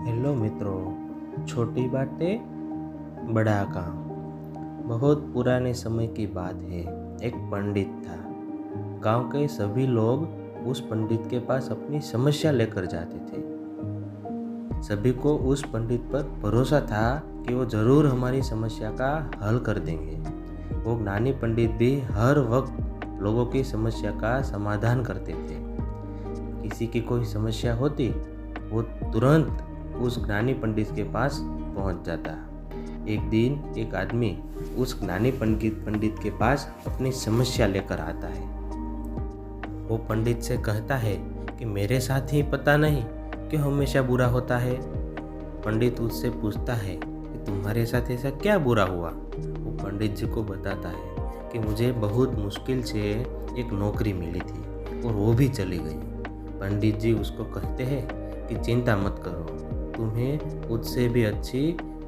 Hello मित्रों, छोटी बातें बड़ा काम। बहुत पुराने समय की बात है। एक पंडित था। गांव के सभी लोग उस पंडित के पास अपनी समस्या लेकर जाते थे। सभी को उस पंडित पर भरोसा था कि वो जरूर हमारी समस्या का हल कर देंगे। वो ज्ञानी पंडित भी हर वक्त लोगों की समस्या का समाधान करते थे। किसी की कोई समस्या होती, वो तुरंत उस ज्ञानी पंडित के पास पहुंच जाता। एक दिन एक आदमी उस ज्ञानी पंडित के पास अपनी समस्या लेकर आता है। वो पंडित से कहता है कि मेरे साथ ही पता नहीं क्यों हमेशा बुरा होता है। पंडित उससे पूछता है कि तुम्हारे साथ ऐसा क्या बुरा हुआ। वो पंडित जी को बताता है कि मुझे बहुत मुश्किल से एक नौकरी मिली थी और वो भी चली गई। पंडित जी उसको कहते हैं कि चिंता मत करो, तुम्हें उससे भी अच्छी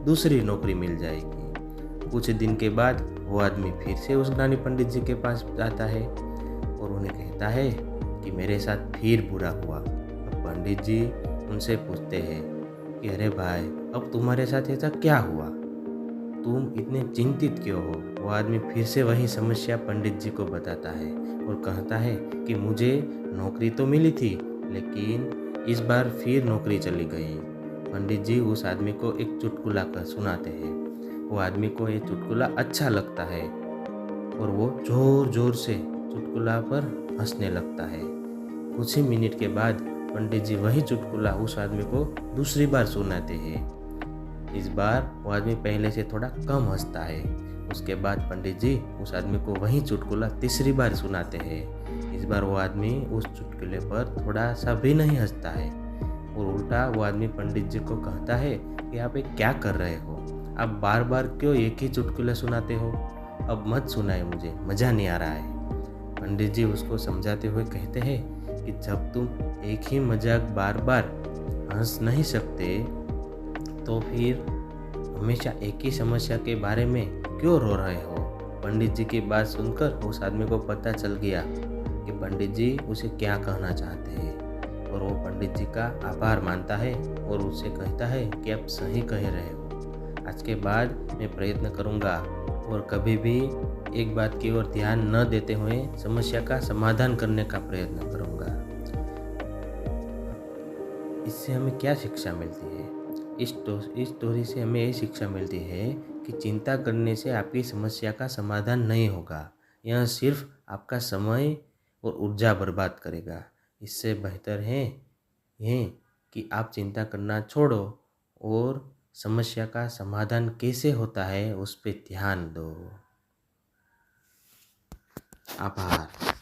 दूसरी नौकरी मिल जाएगी। कुछ दिन के बाद वो आदमी फिर से उस ज्ञानी पंडित जी के पास जाता है और उन्हें कहता है कि मेरे साथ फिर बुरा हुआ। अब पंडित जी उनसे पूछते हैं कि अरे भाई, अब तुम्हारे साथ ऐसा क्या हुआ, तुम इतने चिंतित क्यों हो। वो आदमी फिर से वही समस्या पंडित जी को बताता है और कहता है कि मुझे नौकरी तो मिली थी, लेकिन इस बार फिर नौकरी चली गई। पंडित जी उस आदमी को एक चुटकुला कर सुनाते हैं। वो आदमी को ये चुटकुला अच्छा लगता है और वो जोर जोर से चुटकुला पर हंसने लगता है। कुछ ही मिनट के बाद पंडित जी वही चुटकुला उस आदमी को दूसरी बार सुनाते हैं। इस बार वो आदमी पहले से थोड़ा कम हंसता है। उसके बाद पंडित जी उस आदमी को वही चुटकुला तीसरी बार सुनाते हैं। इस बार वो आदमी उस चुटकुले पर थोड़ा सा भी नहीं हंसता है और उल्टा वो आदमी पंडित जी को कहता है कि आप ये क्या कर रहे हो, आप बार बार क्यों एक ही चुटकुला सुनाते हो, अब मत सुनाए, मुझे मज़ा नहीं आ रहा है। पंडित जी उसको समझाते हुए कहते हैं कि जब तुम एक ही मजाक बार बार हंस नहीं सकते तो फिर हमेशा एक ही समस्या के बारे में क्यों रो रहे हो। पंडित जी की बात सुनकर उस आदमी को पता चल गया कि पंडित जी उसे क्या कहना चाहते हैं और वो पंडित जी का आभार मानता है और उससे कहता है कि आप सही कह रहे हो। आज के बाद मैं प्रयत्न करूंगा और कभी भी एक बात की ओर ध्यान न देते हुए समस्या का समाधान करने का प्रयत्न करूंगा। इससे हमें क्या शिक्षा मिलती है? इस स्टोरी से हमें ये शिक्षा मिलती है कि चिंता करने से आपकी समस्या का समाधान नहीं होगा। यह सिर्फ आपका समय और ऊर्जा बर्बाद करेगा। इससे बेहतर है कि आप चिंता करना छोड़ो और समस्या का समाधान कैसे होता है उस पर ध्यान दो। आभार।